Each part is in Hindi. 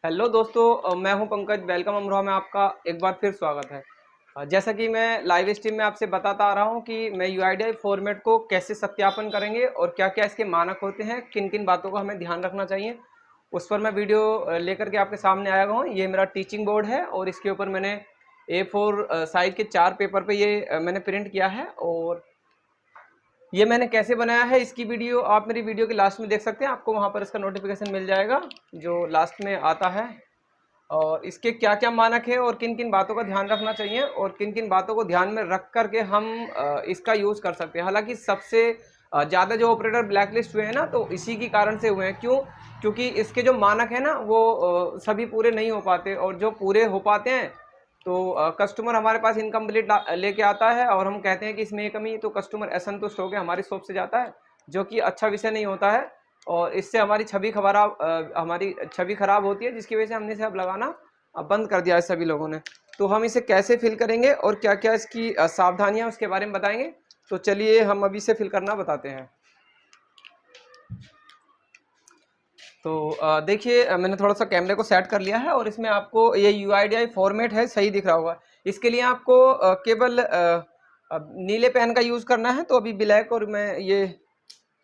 हेलो दोस्तों, मैं हूं पंकज। वेलकम अमरोहा में आपका एक बार फिर स्वागत है। जैसा कि मैं लाइव स्ट्रीम में आपसे बताता आ रहा हूं कि मैं यूआईडीआई फॉर्मेट को कैसे सत्यापन करेंगे और क्या क्या इसके मानक होते हैं, किन किन बातों का हमें ध्यान रखना चाहिए, उस पर मैं वीडियो लेकर के आपके सामने आया हूँ। ये मेरा टीचिंग बोर्ड है और इसके ऊपर मैंने A4 साइज के 4 पेपर पे ये मैंने प्रिंट किया है। और ये मैंने कैसे बनाया है इसकी वीडियो आप मेरी वीडियो के लास्ट में देख सकते हैं। आपको वहाँ पर इसका नोटिफिकेशन मिल जाएगा जो लास्ट में आता है। और इसके क्या क्या मानक है और किन किन बातों का ध्यान रखना चाहिए और किन किन बातों को ध्यान में रख करके हम इसका यूज़ कर सकते हैं। हालांकि सबसे ज़्यादा जो ऑपरेटर ब्लैक लिस्ट हुए हैं ना, तो इसी की कारण से हुए हैं। क्यों? क्योंकि इसके जो मानक है ना वो सभी पूरे नहीं हो पाते, और जो पूरे हो पाते हैं तो कस्टमर हमारे पास इनकम्प्लीट लेके आता है और हम कहते हैं कि इसमें ये कमी, तो कस्टमर असंतुष्ट होकर हमारी शॉप से जाता है, जो कि अच्छा विषय नहीं होता है। और इससे हमारी छवि खराब होती है, जिसकी वजह से हमने इसे अब लगाना बंद कर दिया है सभी लोगों ने। तो हम इसे कैसे फिल करेंगे और क्या क्या इसकी सावधानियां उसके बारे में बताएंगे। तो चलिए हम अभी से फिल करना बताते हैं। तो देखिए, मैंने थोड़ा सा कैमरे को सेट कर लिया है और इसमें आपको ये यूआईडीआई फॉर्मेट है, सही दिख रहा होगा। इसके लिए आपको केवल नीले पेन का यूज़ करना है। तो अभी ब्लैक और मैं ये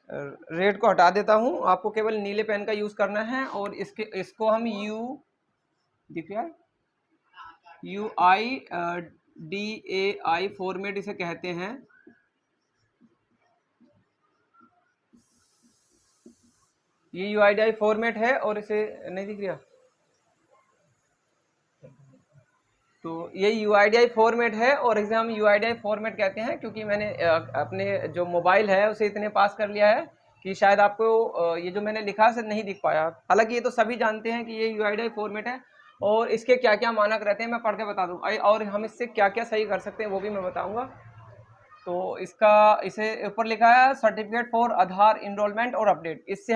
रेड को हटा देता हूं। आपको केवल नीले पेन का यूज़ करना है और इसको हम दिख रहा है UIDAI फॉर्मेट इसे कहते हैं। ये UIDAI फॉर्मेट है और इसे नहीं दिख रहा, तो ये UIDAI फॉर्मेट है और इसे हम UIDAI फॉर्मेट कहते हैं क्योंकि मैंने अपने जो मोबाइल है उसे इतने पास कर लिया है कि शायद आपको ये जो मैंने लिखा से नहीं दिख पाया। हालांकि ये तो सभी जानते हैं कि ये UIDAI फॉर्मेट है और इसके क्या क्या मानक रहते हैं मैं पढ़ के बता दूँ, और हम इससे क्या क्या सही कर सकते हैं वो भी मैं बताऊँगा। तो इसे ऊपर लिखा है सर्टिफिकेट फॉर आधार इनरोलमेंट और अपडेट। इससे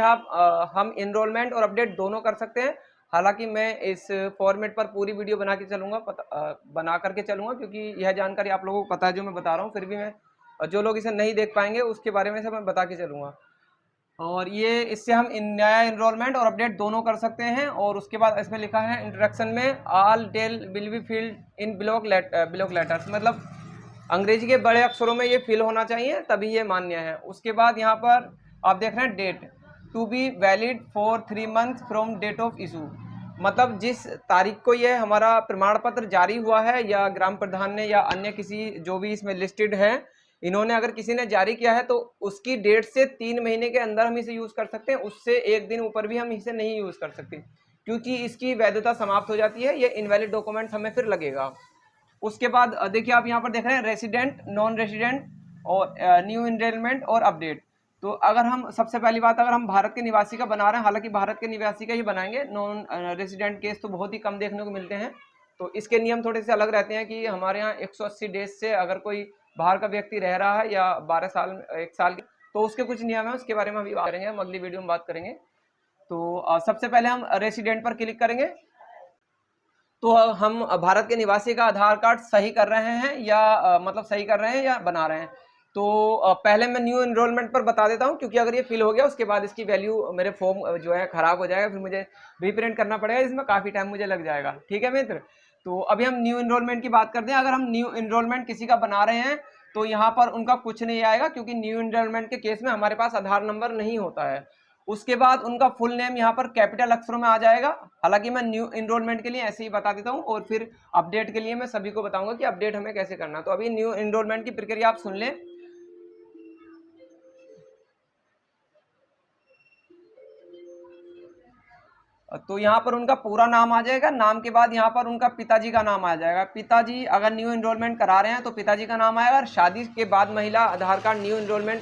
हम इनरोलमेंट और अपडेट दोनों कर सकते हैं। हालांकि मैं इस फॉर्मेट पर पूरी वीडियो बना के चलूँगा, बना करके चलूँगा, क्योंकि यह जानकारी आप लोगों को पता है जो मैं बता रहा हूँ। फिर भी मैं जो लोग इसे नहीं देख पाएंगे उसके बारे में से मैं बता के चलूँगा। और ये इससे हम नया इनरोलमेंट और अपडेट दोनों कर सकते हैं। और उसके बाद इसमें लिखा है इंट्रोडक्शन में all detail will be filled in block letters, मतलब अंग्रेजी के बड़े अक्षरों में ये फिल होना चाहिए, तभी ये मान्य है। उसके बाद यहाँ पर आप देख रहे हैं date to be valid for 3 month from date of issue, मतलब जिस तारीख को ये हमारा प्रमाण पत्र जारी हुआ है या ग्राम प्रधान ने या अन्य किसी जो भी इसमें लिस्टेड है, इन्होंने अगर किसी ने जारी किया है तो उसकी डेट से 3 महीने के अंदर हम इसे यूज कर सकते हैं। उससे एक दिन ऊपर भी हम इसे नहीं यूज कर सकते, क्योंकि इसकी वैधता समाप्त हो जाती है। ये इनवैलिड डॉक्यूमेंट हमें फिर लगेगा। उसके बाद देखिए, आप यहाँ पर देख रहे हैं रेसिडेंट, नॉन रेसिडेंट और न्यू इनरोलमेंट और अपडेट। तो अगर हम सबसे पहली बात, अगर हम भारत के निवासी का बना रहे हैं, हालांकि भारत के निवासी का ही बनाएंगे, नॉन रेसिडेंट केस तो बहुत ही कम देखने को मिलते हैं। तो इसके नियम थोड़े से अलग रहते हैं कि हमारे यहाँ 180 डेज से अगर कोई बाहर का व्यक्ति रह रहा है या 12 साल 1 साल, तो उसके कुछ नियम है, उसके बारे में अभी बात करेंगे, हम अगली वीडियो में बात करेंगे। तो सबसे पहले हम रेसिडेंट पर क्लिक करेंगे। तो हम भारत के निवासी का आधार कार्ड सही कर रहे हैं या मतलब सही कर रहे हैं या बना रहे हैं। तो पहले मैं न्यू इनरोलमेंट पर बता देता हूं, क्योंकि अगर ये फिल हो गया उसके बाद इसकी वैल्यू मेरे फॉर्म जो है खराब हो जाएगा, फिर मुझे रीप्रिंट करना पड़ेगा, इसमें काफ़ी टाइम मुझे लग जाएगा। ठीक है मित्र, तो अभी हम न्यू इनरोलमेंट की बात करते हैं। अगर हम न्यू इनरोलमेंट किसी का बना रहे हैं तो यहाँ पर उनका कुछ नहीं आएगा, क्योंकि न्यू इनरोलमेंट के केस में हमारे पास आधार नंबर नहीं होता है। उसके बाद उनका फुल नेम यहाँ पर कैपिटल अक्षरों में आ जाएगा। हालांकि मैं न्यू इनरोलमेंट के लिए ऐसे ही बता देता हूँ और फिर अपडेट के लिए मैं सभी को बताऊंगा कि अपडेट हमें कैसे करना है। तो अभी न्यू इनरोलमेंट की प्रक्रिया आप सुन लें। तो यहाँ पर उनका पूरा नाम आ जाएगा, नाम के बाद यहाँ पर उनका पिताजी का नाम आ जाएगा। पिताजी अगर न्यू इनरोलमेंट करा रहे हैं तो पिताजी का नाम आएगा। और शादी के बाद महिला आधार कार्ड न्यू इनरोलमेंट,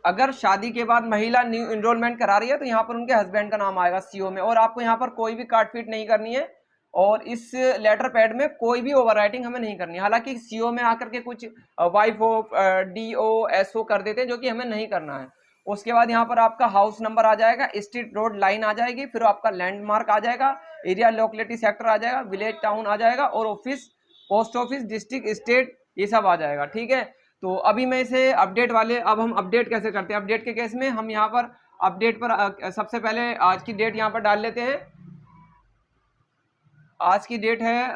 अगर शादी के बाद महिला न्यू इनरोलमेंट करा रही है तो यहाँ पर उनके हस्बैंड का नाम आएगा सीओ में। और आपको यहाँ पर कोई भी काटपीट नहीं करनी है और इस लेटर पैड में कोई भी ओवरराइटिंग हमें नहीं करनी है। हालांकि सीओ में आकर के कुछ वाइफ ऑफ DO SO कर देते हैं, जो कि हमें नहीं करना है। उसके बाद यहाँ पर आपका हाउस नंबर आ जाएगा, स्ट्रीट रोड लाइन आ जाएगी, फिर आपका लैंडमार्क आ जाएगा, एरिया लोकेलिटी सेक्टर आ जाएगा, विलेज टाउन आ जाएगा, और office, post office, district, state, ये सब आ जाएगा। ठीक है, तो अभी मैं इसे अपडेट वाले, अब हम अपडेट कैसे करते हैं। अपडेट के केस में हम यहाँ पर अपडेट पर सबसे पहले आज की डेट यहाँ पर डाल लेते हैं। आज की डेट है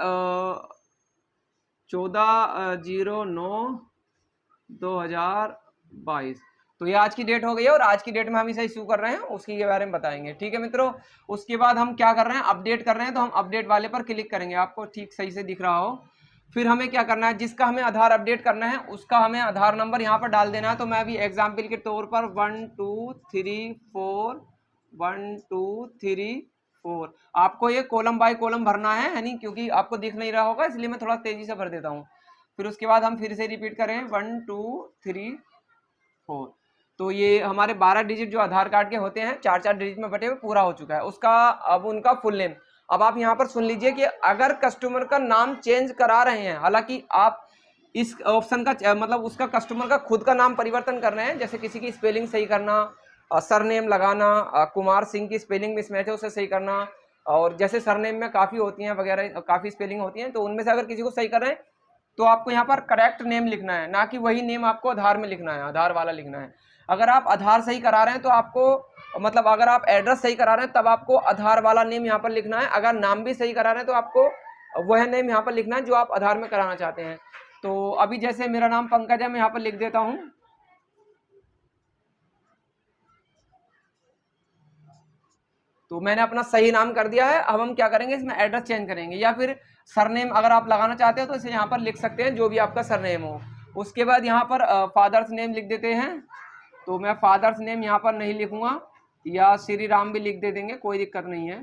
14/09/2022। तो ये आज की डेट हो गई है और आज की डेट में हम इसे इशू कर रहे हैं, उसकी के बारे में बताएंगे। ठीक है मित्रों, उसके बाद हम क्या कर रहे हैं, अपडेट कर रहे हैं, तो हम अपडेट वाले पर क्लिक करेंगे, आपको ठीक सही से दिख रहा हो। फिर हमें क्या करना है, जिसका हमें आधार अपडेट करना है उसका हमें आधार नंबर यहाँ पर डाल देना है। तो मैं अभी एग्जाम्पल के तौर पर 1 2 3 4 आपको ये कॉलम बाय कॉलम भरना है, यानी क्योंकि आपको दिख नहीं रहा होगा इसलिए मैं थोड़ा तेजी से भर देता हूँ। फिर उसके बाद हम फिर से रिपीट करें 1 2 3 4। तो ये हमारे 12 डिजिट जो आधार कार्ड के होते हैं 4-4 डिजिट में बटे हुए पूरा हो चुका है उसका। अब उनका फुल नेम, अब आप यहाँ पर सुन लीजिए कि अगर कस्टमर का नाम चेंज करा रहे हैं, हालांकि आप इस ऑप्शन का मतलब उसका कस्टमर का खुद का नाम परिवर्तन कर रहे हैं, जैसे किसी की स्पेलिंग सही करना, सरनेम लगाना, कुमार सिंह की स्पेलिंग मिसमैच है उसे सही करना, और जैसे सरनेम में काफ़ी होती हैं वगैरह, काफ़ी स्पेलिंग होती हैं, तो उनमें से अगर किसी को सही कर रहे हैं तो आपको यहाँ पर करेक्ट नेम लिखना है, ना कि वही नेम आपको आधार में लिखना है, आधार वाला लिखना है। अगर आप आधार सही करा रहे हैं तो आपको मतलब अगर आप एड्रेस सही करा रहे हैं तब आपको आधार वाला नेम यहाँ पर लिखना है। अगर नाम भी सही करा रहे हैं तो आपको वह नेम यहाँ पर लिखना है जो आप आधार में कराना चाहते हैं। तो अभी जैसे मेरा नाम पंकज है, मैं यहाँ पर लिख देता हूँ। तो मैंने अपना सही नाम कर दिया है। अब हम क्या करेंगे, इसमें एड्रेस चेंज करेंगे, या फिर सरनेम अगर आप लगाना चाहते हो तो इसे यहाँ पर लिख सकते हैं जो भी आपका सरनेम हो। उसके बाद यहाँ पर फादर्स नेम लिख देते हैं। तो मैं फादर्स नेम यहाँ पर नहीं लिखूंगा, या श्री राम भी लिख दे देंगे, कोई दिक्कत नहीं है।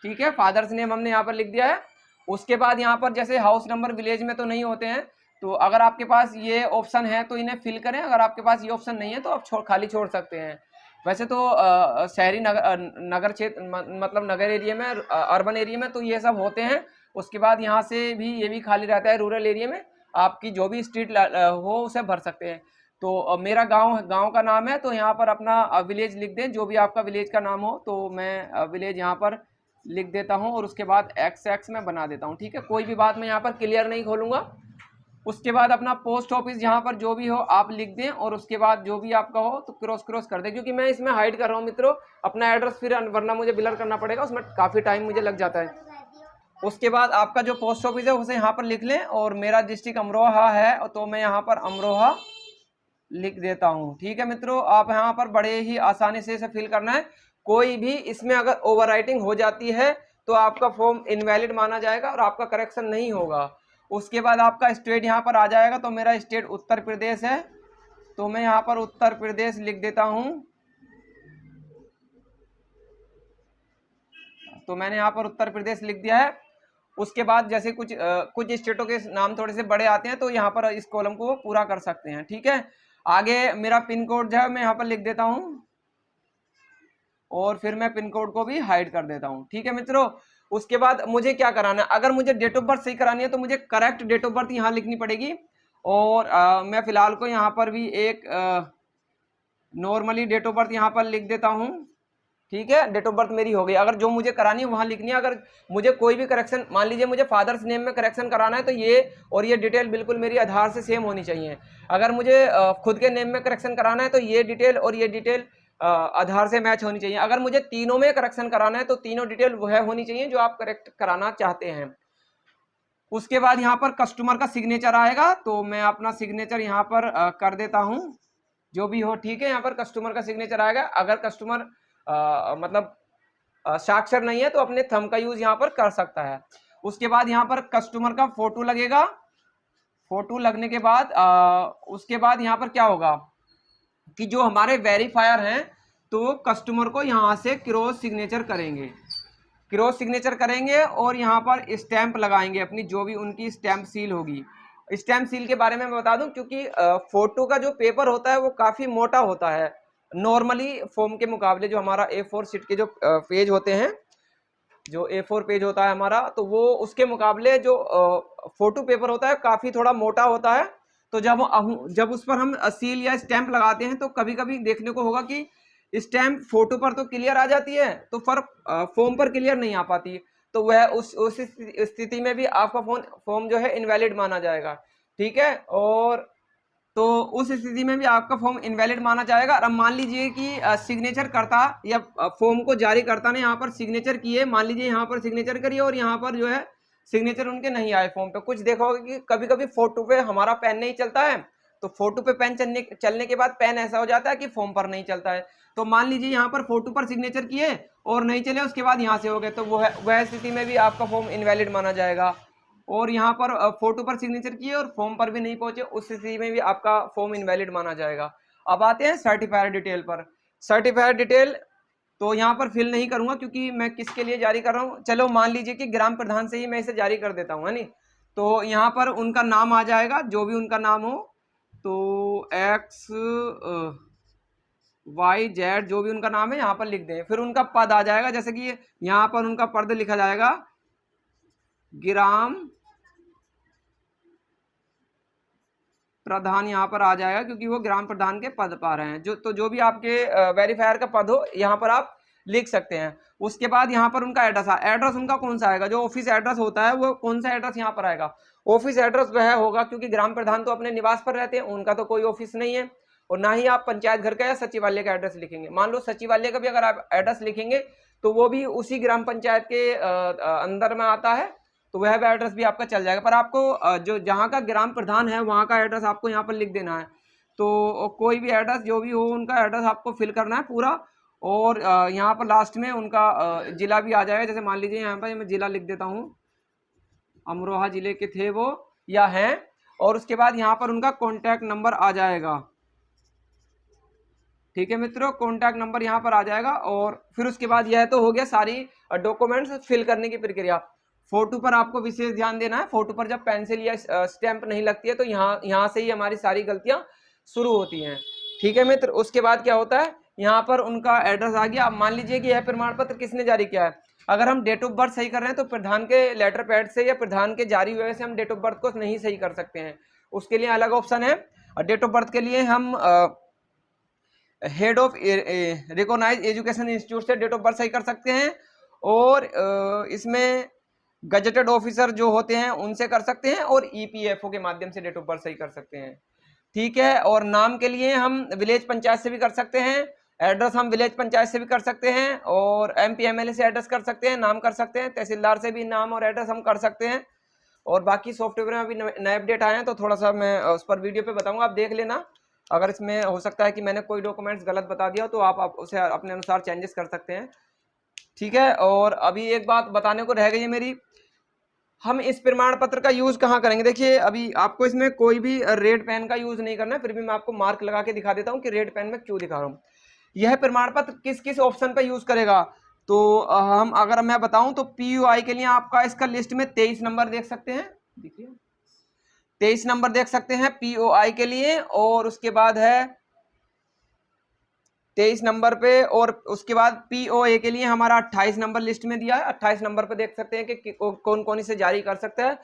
ठीक है, फादर्स नेम हमने यहाँ पर लिख दिया है। उसके बाद यहाँ पर जैसे हाउस नंबर विलेज में तो नहीं होते हैं, तो अगर आपके पास ये ऑप्शन है तो इन्हें फिल करें, अगर आपके पास ये ऑप्शन नहीं है तो आप खाली छोड़ सकते हैं। वैसे तो शहरी नगर क्षेत्र मतलब नगर एरिया में, अर्बन एरिया में तो ये सब होते हैं। उसके बाद यहाँ से भी ये भी खाली रहता है, रूरल एरिया में आपकी जो भी स्ट्रीट हो उसे भर सकते हैं। तो मेरा गांव का नाम है, तो यहाँ पर अपना विलेज लिख दें, जो भी आपका विलेज का नाम हो। तो मैं विलेज यहाँ पर लिख देता हूँ और उसके बाद XX में बना देता हूँ। ठीक है, कोई भी बात मैं यहाँ पर क्लियर नहीं खोलूँगा। उसके बाद अपना पोस्ट ऑफिस यहाँ पर जो भी हो आप लिख दें, और उसके बाद जो भी आपका हो तो क्रॉस कर दें, क्योंकि मैं इसमें हाइड कर रहा हूँ मित्रों अपना एड्रेस, फिर वरना मुझे ब्लर करना पड़ेगा, उसमें काफ़ी टाइम मुझे लग जाता है। उसके बाद आपका जो पोस्ट ऑफिस है उसे यहाँ पर लिख लें, और मेरा डिस्ट्रिक्ट अमरोहा है तो मैं यहाँ पर अमरोहा लिख देता हूँ। ठीक है मित्रों, आप यहाँ पर बड़े ही आसानी से इसे फिल करना है। कोई भी इसमें अगर ओवरराइटिंग हो जाती है तो आपका फॉर्म इनवैलिड माना जाएगा और आपका करेक्शन नहीं होगा। उसके बाद आपका स्टेट यहाँ पर आ जाएगा, तो मेरा स्टेट उत्तर प्रदेश है, तो मैं यहाँ पर उत्तर प्रदेश लिख देता हूँ। तो मैंने यहाँ पर उत्तर प्रदेश लिख दिया है। उसके बाद जैसे कुछ स्टेटों के नाम थोड़े से बड़े आते हैं तो यहाँ पर इस कॉलम को पूरा कर सकते हैं। ठीक है, आगे मेरा पिन कोड जो है मैं यहाँ पर लिख देता हूँ, और फिर मैं पिन कोड को भी हाइड कर देता हूँ। ठीक है मित्रों, उसके बाद मुझे क्या कराना है, अगर मुझे डेट ऑफ बर्थ सही करानी है तो मुझे करेक्ट डेट ऑफ बर्थ यहाँ लिखनी पड़ेगी। और मैं फिलहाल को यहाँ पर भी एक नॉर्मली डेट ऑफ बर्थ यहाँ पर लिख देता हूँ। ठीक है, डेट ऑफ बर्थ मेरी हो गई। अगर जो मुझे करानी है वहाँ लिखनी है। अगर मुझे कोई भी करेक्शन, मान लीजिए मुझे फादर्स नेम में करेक्शन कराना है, तो ये और ये डिटेल बिल्कुल मेरी आधार से सेम होनी चाहिए। अगर मुझे खुद के नेम में करेक्शन कराना है तो ये डिटेल और ये डिटेल आधार से मैच होनी चाहिए। अगर मुझे तीनों में करेक्शन कराना है तो तीनों डिटेल वह होनी चाहिए जो आप करेक्ट कराना चाहते हैं। उसके बाद यहाँ पर कस्टमर का सिग्नेचर आएगा, तो मैं अपना सिग्नेचर यहाँ पर कर देता हूँ, जो भी हो। ठीक है, यहाँ पर कस्टमर का सिग्नेचर आएगा। अगर कस्टमर मतलब साक्षर नहीं है तो अपने थंब का यूज यहाँ पर कर सकता है। उसके बाद यहाँ पर कस्टमर का फोटो लगेगा। फोटो लगने के बाद उसके बाद यहाँ पर क्या होगा कि जो हमारे वेरीफायर हैं तो कस्टमर को यहाँ से क्रॉस सिग्नेचर करेंगे, और यहाँ पर स्टैंप लगाएंगे अपनी, जो भी उनकी स्टैंप सील होगी। स्टैंप सील के बारे में मैं बता दूं, क्योंकि फोटो का जो पेपर होता है वो काफ़ी मोटा होता है नॉर्मली फॉर्म के मुकाबले। जो हमारा A4 शीट के जो पेज होते हैं, जो A4 पेज होता है हमारा, तो वो उसके मुकाबले जो फोटो पेपर होता है काफ़ी थोड़ा मोटा होता है। तो जब उस पर हम सील या स्टैंप लगाते हैं तो कभी कभी देखने को होगा कि स्टैंप फोटो पर तो क्लियर आ जाती है, तो फॉर्म पर क्लियर नहीं आ पाती। तो वह उस स्थिति में भी आपका फॉर्म जो है इनवैलिड माना जाएगा। ठीक है, और तो उस स्थिति में भी आपका फॉर्म इनवैलिड माना जाएगा। और अब मान लीजिए कि सिग्नेचर करता या फॉर्म को जारी करता ने यहाँ पर सिग्नेचर किए, मान लीजिए यहाँ पर सिग्नेचर करिए और यहाँ पर जो है सिग्नेचर उनके नहीं आए फॉर्म पे। कुछ देखा होगा कि कभी कभी फोटो पे हमारा पेन नहीं चलता है, तो फोटो पे पेन चलने के बाद पेन ऐसा हो जाता है कि फॉर्म पर नहीं चलता है। तो मान लीजिए यहाँ पर फोटो पर सिग्नेचर किए और नहीं चले, उसके बाद यहाँ से हो गए, तो वह स्थिति में भी आपका फॉर्म इनवैलिड माना जाएगा। और यहाँ पर फोटो पर सिग्नेचर किए और फॉर्म पर भी नहीं पहुंचे, उस स्थिति में भी आपका फॉर्म इनवैलिड माना जाएगा। अब आते हैं सर्टिफायर डिटेल पर। सर्टिफायर डिटेल तो यहाँ पर फिल नहीं करूंगा क्योंकि मैं किसके लिए जारी कर रहा हूँ। चलो मान लीजिए कि ग्राम प्रधान से ही मैं इसे जारी कर देता हूँ, है नहीं। तो यहाँ पर उनका नाम आ जाएगा, जो भी उनका नाम हो, तो एक्स वाई जेड जो भी उनका नाम है यहाँ पर लिख दें। फिर उनका पद आ जाएगा, जैसे कि यहाँ पर उनका पद लिखा जाएगा ग्राम प्रधान, यहाँ पर आ जाएगा क्योंकि वो ग्राम प्रधान के पद पा रहे हैं। जो भी आपके वेरीफायर का पद हो यहाँ पर आप लिख सकते हैं। उसके बाद यहाँ पर उनका एड्रेस एड्रेस उनका कौन सा आएगा, जो ऑफिस एड्रेस होता है वो कौन सा एड्रेस यहाँ पर आएगा। ऑफिस एड्रेस वह होगा, क्योंकि ग्राम प्रधान तो अपने निवास पर रहते हैं, उनका तो कोई ऑफिस नहीं है, और ना ही आप पंचायत घर का या सचिवालय का एड्रेस लिखेंगे। मान लो सचिवालय का भी अगर आप एड्रेस लिखेंगे तो वो भी उसी ग्राम पंचायत के अंदर में आता है, तो वह भी एड्रेस भी आपका चल जाएगा। पर आपको जो जहाँ का ग्राम प्रधान है वहाँ का एड्रेस आपको यहाँ पर लिख देना है। तो कोई भी एड्रेस जो भी हो उनका एड्रेस आपको फिल करना है पूरा। और यहाँ पर लास्ट में उनका जिला भी आ जाएगा। जैसे मान लीजिए यहाँ पर मैं जिला लिख देता हूँ, अमरोहा जिले के थे वो या हैं। और उसके बाद यहाँ पर उनका कॉन्टैक्ट नंबर आ जाएगा। ठीक है मित्रों, कॉन्टैक्ट नंबर यहाँ पर आ जाएगा। और फिर उसके बाद यह तो हो गया सारी डॉक्यूमेंट्स फिल करने की प्रक्रिया। फोटो पर आपको विशेष ध्यान देना है। फोटो पर जब पेंसिल या स्टैंप नहीं लगती है तो यहाँ से ही हमारी सारी गलतियां शुरू होती हैं। ठीक है मित्र, उसके बाद क्या होता है, यहाँ पर उनका एड्रेस आ गया। अब मान लीजिए कि यह प्रमाण पत्र किसने जारी किया है। अगर हम डेट ऑफ बर्थ सही कर रहे हैं तो प्रधान के लेटर पैड से या प्रधान के जारी हुए से हम डेट ऑफ बर्थ को नहीं सही कर सकते हैं। उसके लिए अलग ऑप्शन है। डेट ऑफ बर्थ के लिए हम head of recognise education institute से डेट ऑफ बर्थ सही कर सकते हैं, और इसमें गजेटेड ऑफिसर जो होते हैं उनसे कर सकते हैं, और ईपीएफओ के माध्यम से डेट ऑफ बर्थ सही कर सकते हैं। ठीक है, और नाम के लिए हम विलेज पंचायत से भी कर सकते हैं, एड्रेस हम विलेज पंचायत से भी कर सकते हैं, और एमपीएमएलए से एड्रेस कर सकते हैं, नाम कर सकते हैं, तहसीलदार से भी नाम और एड्रेस हम कर सकते हैं। और बाकी सॉफ्टवेयर में अभी नए अपडेट आए हैं तो थोड़ा सा मैं उस पर वीडियो पे बताऊंगा, आप देख लेना। अगर इसमें हो सकता है कि मैंने कोई डॉक्यूमेंट्स गलत बता दिया तो आप उसे अपने अनुसार चेंजेस कर सकते हैं। ठीक है, और अभी एक बात बताने को रह गई है मेरी, हम इस प्रमाण पत्र का यूज कहाँ करेंगे। देखिए अभी आपको इसमें कोई भी रेड पेन का यूज नहीं करना है, फिर भी मैं आपको मार्क लगा के दिखा देता हूँ कि रेड पेन में क्यों दिखा रहा हूँ। यह प्रमाण पत्र किस किस ऑप्शन पे यूज करेगा, तो हम अगर मैं बताऊं तो पीयूआई के लिए आपका इसका लिस्ट में 23 नंबर देख सकते हैं, देखिए 23 नंबर देख सकते हैं पीओआई के लिए। और उसके बाद है 23 नंबर पे, और उसके बाद पीओए के लिए हमारा 28 नंबर लिस्ट में दिया है। 28 नंबर पे देख सकते हैं कि कौन कौन इसे जारी कर सकता है।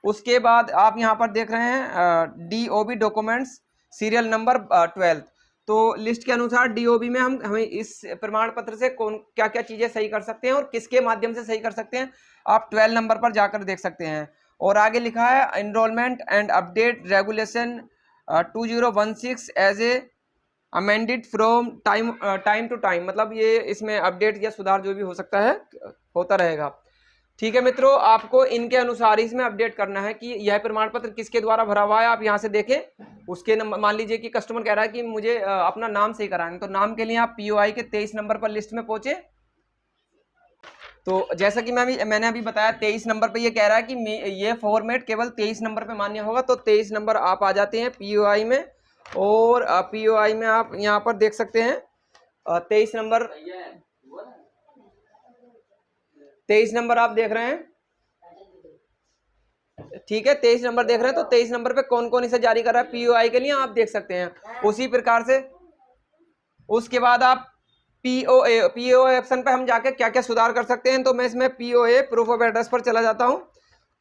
उसके बाद आप यहाँ पर देख रहे हैं डीओबी डॉक्यूमेंट्स सीरियल नंबर 12। तो लिस्ट के अनुसार डीओबी में हमें इस प्रमाण पत्र से कौन क्या क्या चीजें सही कर सकते हैं और किसके माध्यम से सही कर सकते हैं, आप 12 नंबर पर जाकर देख सकते हैं। और आगे लिखा है enrolment and update regulation 2016 as a amended from time to time, मतलब ये इसमें अपडेट या सुधार जो भी हो सकता है होता रहेगा। ठीक है मित्रों, आपको इनके अनुसार इसमें अपडेट करना है कि यह प्रमाण पत्र किसके द्वारा भरा हुआ है। आप यहाँ से देखें उसके मान लीजिए कि कस्टमर कह रहा है कि मुझे अपना नाम सही कराना है, तो नाम के लिए आप पीओआई के 23 नंबर पर लिस्ट में पहुंचे। तो जैसा कि मैंने अभी बताया 23 नंबर पे ये कह रहा है कि ये फॉर्मेट केवल 23 नंबर पे मान्य होगा, तो 23 नंबर आप आ जाते हैं पीओआई में। और पीओआई में आप यहाँ पर देख सकते हैं 23 नंबर आप देख रहे हैं। ठीक है, 23 नंबर देख रहे हैं, तो 23 नंबर पे कौन कौन इसे जारी कर रहा है पीओआई के लिए आप देख सकते हैं। उसी प्रकार से उसके बाद आप पीओए ऑप्शन पे हम जाके क्या क्या सुधार कर सकते हैं, तो मैं इसमें पीओए प्रूफ ऑफ एड्रेस पर चला जाता हूं।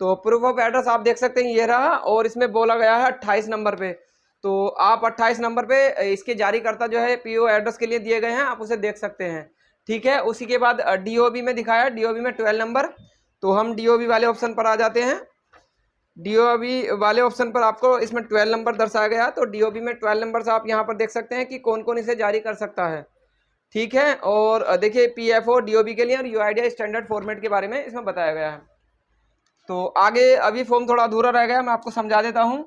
तो प्रूफ ऑफ एड्रेस आप देख सकते हैं ये रहा, और इसमें बोला गया है 28 नंबर पे। तो आप 28 नंबर पे इसके जारीकर्ता जो है पीओ एड्रेस के लिए दिए गए हैं, आप उसे देख सकते हैं। ठीक है, उसी के बाद डीओबी में दिखाया, डीओबी में 12 नंबर, तो हम डीओबी वाले ऑप्शन पर आ जाते हैं। डीओबी वाले ऑप्शन पर आपको इसमें 12 नंबर दर्शाया गया, तो डीओबी में 12 नंबर से आप यहाँ पर देख सकते हैं कि कौन कौन इसे जारी कर सकता है। ठीक है, और देखिए पीएफओ डीओबी के लिए और यूआईडीआई स्टैंडर्ड फॉर्मेट के बारे में इसमें बताया गया है। तो आगे अभी फॉर्म थोड़ा अधूरा रह गया, मैं आपको समझा देता हूँ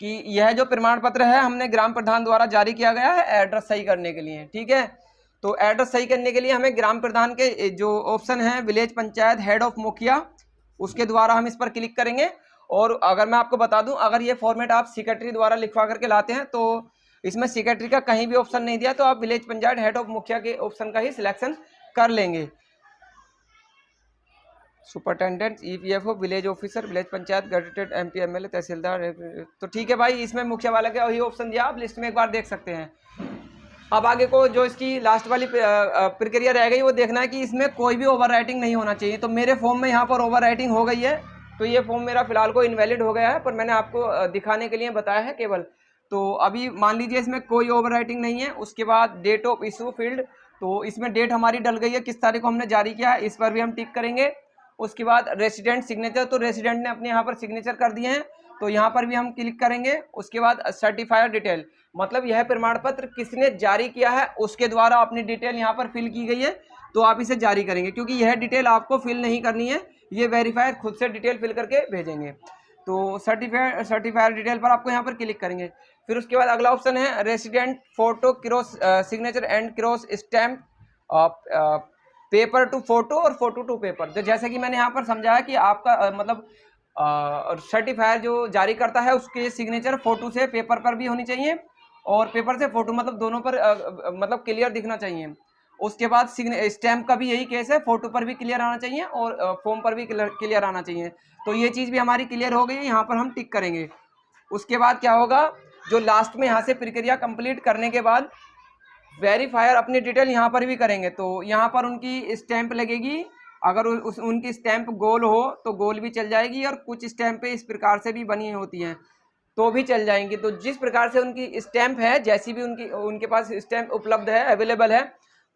कि यह जो प्रमाण पत्र है हमने ग्राम प्रधान द्वारा जारी किया गया है एड्रेस सही करने के लिए। ठीक है, तो एड्रेस सही करने के लिए हमें ग्राम प्रधान के जो ऑप्शन है विलेज पंचायत हेड ऑफ मुखिया, उसके द्वारा हम इस पर क्लिक करेंगे। और अगर मैं आपको बता दूं, अगर ये फॉर्मेट आप सेक्रेटरी द्वारा लिखवा करके लाते हैं तो इसमें सेक्रेटरी का कहीं भी ऑप्शन नहीं दिया, तो आप विलेज पंचायत हेड ऑफ मुखिया के ऑप्शन का ही सिलेक्शन कर लेंगे। Superintendent, EPFO, village officer, village panchayat, gazetted MP, MLA, tehsildar. तो ठीक है भाई, इसमें मुखिया वाला का वही ऑप्शन दिया, आप लिस्ट में एक बार देख सकते हैं। अब आगे को जो इसकी लास्ट वाली प्रक्रिया रह गई वो देखना है कि इसमें कोई भी ओवरराइटिंग नहीं होना चाहिए। तो मेरे फॉर्म में यहाँ पर ओवरराइटिंग हो गई है, तो ये फॉर्म मेरा फिलहाल को इनवैलिड हो गया है, पर मैंने आपको दिखाने के लिए बताया है केवल। तो अभी मान लीजिए इसमें कोई ओवरराइटिंग नहीं है। उसके बाद डेट ऑफ इशू फील्ड, तो इसमें डेट हमारी डल गई है, किस तारीख को हमने जारी किया है, इस पर भी हम टिक करेंगे। उसके बाद रेसिडेंट सिग्नेचर, तो रेसिडेंट ने अपने यहाँ पर सिग्नेचर कर दिए हैं, तो यहाँ पर भी हम क्लिक करेंगे। उसके बाद सर्टिफायर डिटेल, मतलब यह प्रमाण पत्र किसने जारी किया है उसके द्वारा अपनी डिटेल यहाँ पर फिल की गई है, तो आप इसे जारी करेंगे, क्योंकि यह डिटेल आपको फिल नहीं करनी है, ये वेरीफायर खुद से डिटेल फिल करके भेजेंगे। तो सर्टिफायर डिटेल पर आपको यहाँ पर क्लिक करेंगे। फिर उसके बाद अगला ऑप्शन है resident photo cross signature and cross stamp, paper two photo और फोटो टू पेपर। तो जैसे कि मैंने यहाँ पर समझाया कि आपका मतलब सर्टिफायर जो जारी करता है उसके सिग्नेचर फोटो से पेपर पर भी होनी चाहिए और पेपर से फोटो, मतलब दोनों पर मतलब क्लियर दिखना चाहिए। उसके बाद स्टैम्प का भी यही केस है, फोटो पर भी क्लियर आना चाहिए और फॉर्म पर भी क्लियर आना चाहिए। तो ये चीज़ भी हमारी क्लियर हो गई है, यहाँ पर हम टिक करेंगे। उसके बाद क्या होगा, जो लास्ट में यहाँ से प्रक्रिया कंप्लीट करने के बाद वेरीफायर अपनी डिटेल यहाँ पर भी करेंगे, तो यहाँ पर उनकी स्टैंप लगेगी। अगर उनकी स्टैंप गोल हो तो गोल भी चल जाएगी, और कुछ स्टैंपें इस प्रकार से भी बनी होती हैं तो भी चल जाएंगी। तो जिस प्रकार से उनकी स्टैंप है, जैसी भी उनके पास स्टैंप उपलब्ध है, अवेलेबल है,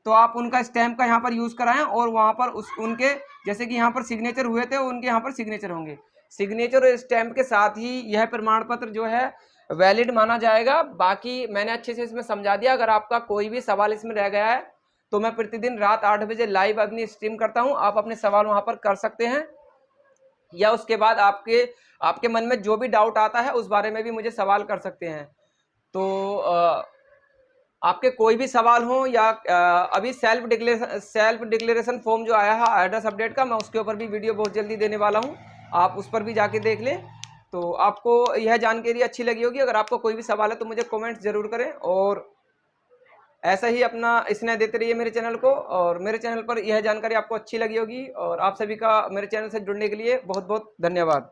तो आप उनका स्टैंप का यहाँ पर यूज़ कराएं और वहाँ पर उनके जैसे कि यहाँ पर सिग्नेचर हुए थे उनके यहाँ पर सिग्नेचर होंगे। सिग्नेचर और स्टैंप के साथ ही यह प्रमाण पत्र जो है वैलिड माना जाएगा। बाकी मैंने अच्छे से इसमें समझा दिया। अगर आपका कोई भी सवाल इसमें रह गया है तो मैं प्रतिदिन रात 8 बजे लाइव अपनी स्ट्रीम करता हूं, आप अपने सवाल वहां पर कर सकते हैं, या उसके बाद आपके मन में जो भी डाउट आता है उस बारे में भी मुझे सवाल कर सकते हैं। तो आपके कोई भी सवाल हो या अभी सेल्फ डिक्लेरेशन फॉर्म जो आया है एड्रेस अपडेट का, मैं उसके ऊपर भी वीडियो बहुत जल्दी देने वाला हूं, आप उस पर भी जाके देख लें। तो आपको यह जानकारी अच्छी लगी होगी। अगर आपको कोई भी सवाल है तो मुझे कमेंट जरूर करें, और ऐसा ही अपना स्नेह देते रहिए मेरे चैनल को। और मेरे चैनल पर यह जानकारी आपको अच्छी लगी होगी, और आप सभी का मेरे चैनल से जुड़ने के लिए बहुत बहुत धन्यवाद।